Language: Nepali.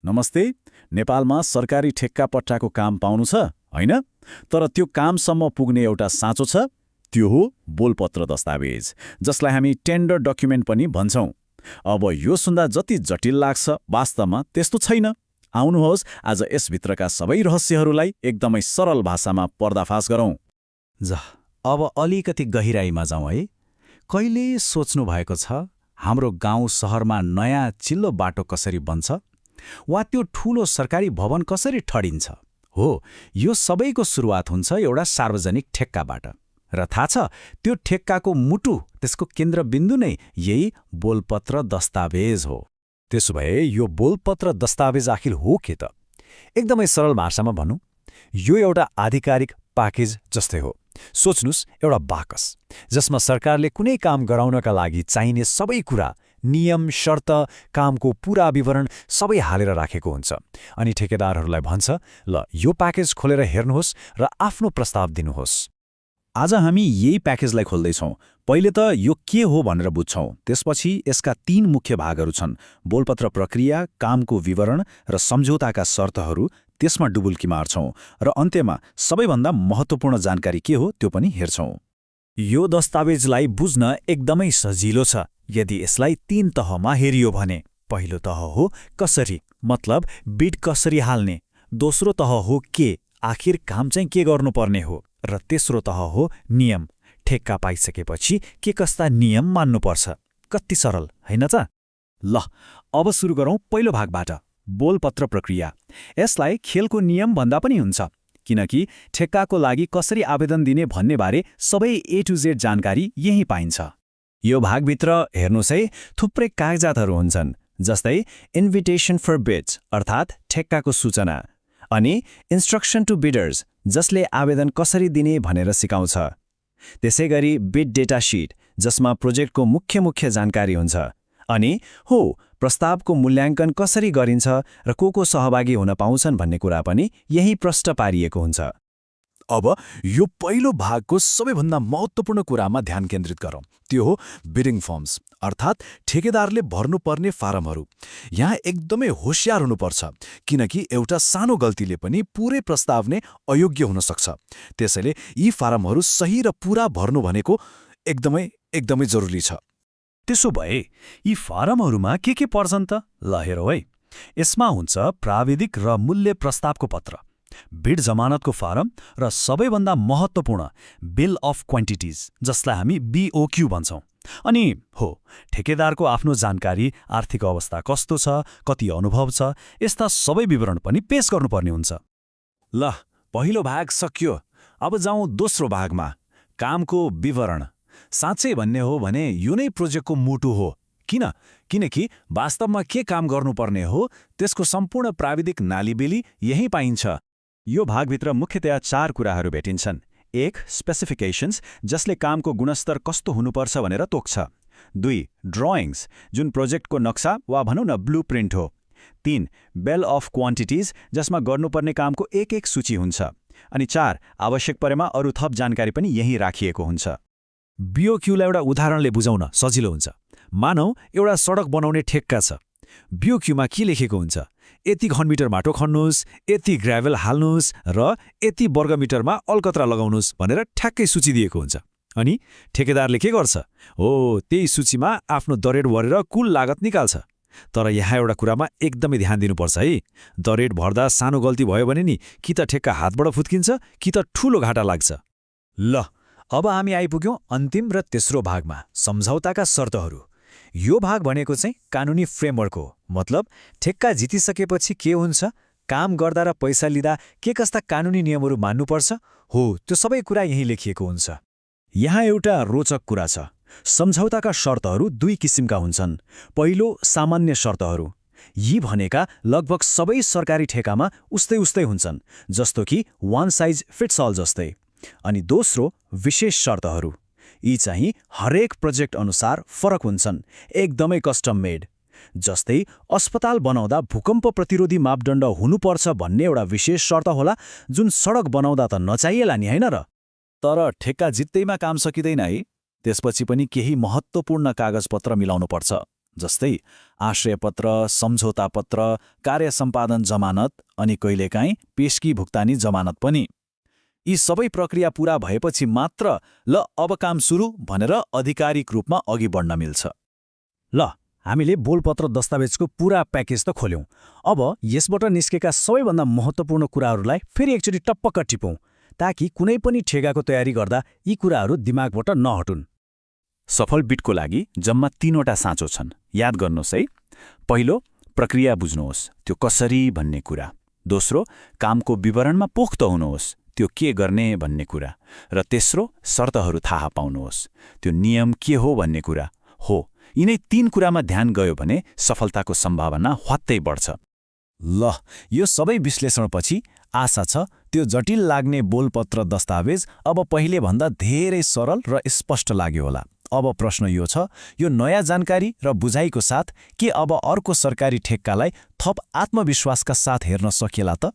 नमस्ते। नेपालमा सरकारी ठेक्का पट्टाको काम पाउनु छ, होइन? तर त्यो कामसम्म पुग्ने एउटा साँचो छ, त्यो हो बोलपत्र दस्तावेज, जसलाई हामी टेन्डर डकुमेन्ट पनि भन्छौँ। अब यो सुन्दा जति जटिल लाग्छ, वास्तवमा त्यस्तो छैन। आउनुहोस् आज यसभित्रका सबै रहस्यहरूलाई एकदमै सरल भाषामा पर्दाफास गरौँ। अब अलिकति गहिराईमा जाउँ है। कहिले सोच्नु भएको छ हाम्रो गाउँ सहरमा नयाँ चिल्लो बाटो कसरी बन्छ, वा त्यो ठूलो सरकारी भवन कसरी ठडिन्छ? हो, यो सबैको सुरुवात हुन्छ एउटा सार्वजनिक ठेक्काबाट। र थाहा छ, त्यो ठेक्काको मुटु, त्यसको केन्द्रबिन्दु नै यही बोलपत्र दस्तावेज हो। त्यसो भए यो बोलपत्र दस्तावेज आखिर हो के त? एकदमै सरल भाषामा भनौँ, यो एउटा आधिकारिक प्याकेज जस्तै हो। सोच्नुस्, एउटा बाकस जसमा सरकारले कुनै काम गराउनका लागि चाहिने सबै कुरा, नियम, शर्त, कामको पूरा विवरण सबै हालेर राखेको हुन्छ। अनि ठेकेदारहरूलाई भन्छ, ल यो प्याकेज खोलेर हेर्नुहोस् र आफ्नो प्रस्ताव दिनुहोस्। आज हामी यही प्याकेजलाई खोल्दैछौँ। पहिले त यो के हो भनेर बुझ्छौँ, त्यसपछि यसका 3 मुख्य भागहरू छन्: बोलपत्र प्रक्रिया, कामको विवरण र सम्झौताका शर्तहरू। त्यसमा डुबुल्की मार्छौँ र अन्त्यमा सबैभन्दा महत्त्वपूर्ण जानकारी के हो त्यो पनि हेर्छौँ। यो दस्तावेजलाई बुझ्न एकदमै सजिलो छ यदि यसलाई 3 तहमा हेरियो भने। पहिलो तह हो कसरी, मतलब बिड कसरी हाल्ने। दोस्रो तह हो के, आखिर काम चाहिँ के गर्नुपर्ने हो। र तेस्रो तह हो नियम, ठेक्का पाइसकेपछि के कस्ता नियम मान्नुपर्छ। कति सरल, होइन त? ल अब सुरु गरौँ पहिलो भागबाट, बोलपत्र प्रक्रिया। यसलाई खेलको नियम भन्दा पनि हुन्छ, किनकि ठेक्काको लागि कसरी आवेदन दिने भन्नेबारे सबै A to Z जानकारी यही पाइन्छ। यो भागभित्र हेर्नुहोस् है, थुप्रै कागजातहरू हुन्छन्, जस्तै इन्भिटेसन फर बिड्स अर्थात् ठेक्काको सूचना, अनि इन्स्ट्रक्सन टु बिडर्स जसले आवेदन कसरी दिने भनेर सिकाउँछ। त्यसैगरी बिड डेटा शीट जसमा प्रोजेक्टको मुख्य जानकारी हुन्छ। अनि हो, प्रस्तावको मूल्याङ्कन कसरी गरिन्छ र को सहभागी हुन पाउँछन् भन्ने कुरा पनि यही प्रष्ट पारिएको हुन्छ। अब यो पहिलो भागको सबैभन्दा महत्त्वपूर्ण कुरामा ध्यान केन्द्रित गरौँ। त्यो हो बिडिङ फर्म्स, अर्थात् ठेकेदारले भर्नुपर्ने फारमहरू। यहाँ एकदमै होशियार हुनुपर्छ, किनकि एउटा सानो गल्तीले पनि पूरै प्रस्ताव नै अयोग्य हुन सक्छ। त्यसैले यी फारमहरू सही र पूरा भर्नु भनेको एकदमै जरुरी छ। त्यसो भए यी फारमहरूमा के पर्छन् त? ल हेरौँ है। यसमा हुन्छ प्राविधिक र मूल्य प्रस्तावको पत्र, बिड जमानतको फारम र सबैभन्दा महत्त्वपूर्ण बिल अफ क्वान्टिटिज, जसलाई हामी BOQ भन्छौँ। अनि हो, ठेकेदारको आफ्नो जानकारी, आर्थिक अवस्था कस्तो छ, कति अनुभव छ, यस्ता सबै विवरण पनि पेश गर्नुपर्ने हुन्छ। ल पहिलो भाग सकियो। अब जाउँ दोस्रो भागमा, कामको विवरण। साँच्चै भन्ने हो भने यो नै प्रोजेक्टको मुटु हो। किनकि वास्तवमा के काम गर्नुपर्ने हो त्यसको सम्पूर्ण प्राविधिक नालीबेली यही पाइन्छ। यो भागभित्र मुख्यतया 4 कुराहरू भेटिन्छन्। 1. स्पेसिफिकेशन्स, जसले कामको गुणस्तर कस्तो हुनुपर्छ भनेर तोक्छ। 2. ड्रइङ्स, जुन प्रोजेक्टको नक्सा वा भनौँ न ब्लू प्रिन्ट हो। 3. बिल अफ क्वान्टिटिज, जसमा गर्नुपर्ने कामको एक सूची हुन्छ। अनि 4. आवश्यक परेमा अरू थप जानकारी पनि यही राखिएको हुन्छ। BOQलाई एउटा उदाहरणले बुझाउन सजिलो हुन्छ। मानौ एउटा सडक बनाउने ठेक्का छ। BOQमा के लेखेको हुन्छ? यति घनमिटर माटो खन्नुहोस्, यति ग्राभेल हाल्नुहोस् र यति वर्गमिटरमा अलकत्रा लगाउनुहोस् भनेर ठ्याक्कै सूची दिएको हुन्छ। अनि ठेकेदारले के गर्छ? हो, त्यही सूचीमा आफ्नो दरेड भरेर कुल लागत निकाल्छ। तर यहाँ एउटा कुरामा एकदमै ध्यान दिनुपर्छ है। दरेड भर्दा सानो गल्ती भयो भने नि कि त ठेक्का हातबाट फुत्किन्छ कि त ठूलो घाटा लाग्छ। ल अब हामी आइपुग्यौँ अन्तिम र तेस्रो भागमा, सम्झौताका शर्तहरू। यो भाग भनेको चाहिँ कानुनी फ्रेमवर्क हो। मतलब ठेक्का जितिसकेपछि के हुन्छ, काम गर्दा र पैसा लिँदा के कस्ता कानुनी नियमहरू मान्नुपर्छ, हो त्यो सबै कुरा यही लेखिएको हुन्छ। यहाँ एउटा रोचक कुरा छ। सम्झौताका शर्तहरू 2 किसिमका हुन्छन्। पहिलो, सामान्य शर्तहरू। यी भनेका लगभग सबै सरकारी ठेकामा उस्तै हुन्छन्, जस्तो कि वान साइज फिट्स अल जस्तै। अनि दोस्रो, विशेष शर्तहरू। यी चाहिँ हरेक प्रोजेक्ट अनुसार फरक हुन्छन्, एकदमै कस्टम मेड। जस्तै अस्पताल बनाउँदा भूकम्प प्रतिरोधी मापदण्ड हुनुपर्छ भन्ने एउटा विशेष शर्त होला, जुन सडक बनाउँदा त नचाहिएला नि, होइन र? तर ठेक्का जित्दैमा काम सकिँदैन है। त्यसपछि पनि केही महत्त्वपूर्ण कागजपत्र मिलाउनुपर्छ। जस्तै आश्रयपत्र, सम्झौतापत्र, कार्य सम्पादन जमानत अनि कहिलेकाहीँ पेशकी भुक्तानी जमानत पनि। यी सबै प्रक्रिया पूरा भएपछि मात्र ल अब काम सुरु भनेर आधिकारिक रूपमा अघि बढ्न मिल्छ। ल हामीले बोलपत्र दस्तावेजको पूरा प्याकेज त खोल्यौं। अब यसबाट निस्केका सबैभन्दा महत्त्वपूर्ण कुराहरूलाई फेरि एकचोटि टप्पक्क टिपौँ, ताकि कुनै पनि ठेगाको तयारी गर्दा यी कुराहरू दिमागबाट नहटुन्। सफल बिटको लागि जम्मा 3वटा साँचो छन्, याद गर्नुहोस् है। पहिलो, प्रक्रिया बुझ्नुहोस्, त्यो कसरी भन्ने कुरा। दोस्रो, कामको विवरणमा पोख्त हुनुहोस्, त्यो के गर्ने भन्ने कुरा। र तेस्रो, शर्तहरू थाहा पाउनुहोस्, त्यो नियम के हो भन्ने कुरा हो। यिनै 3 कुरामा ध्यान गयो भने सफलताको सम्भावना ह्वात्तै बढ्छ। ल यो सबै विश्लेषणपछि आशा छ त्यो जटिल लाग्ने बोलपत्र दस्तावेज अब पहिलेभन्दा धेरै सरल र स्पष्ट लाग्यो होला। अब प्रश्न यो छ, यो नयाँ जानकारी र बुझाइको साथ के अब अर्को सरकारी ठेक्कालाई थप आत्मविश्वासका साथ हेर्न सकिएला त?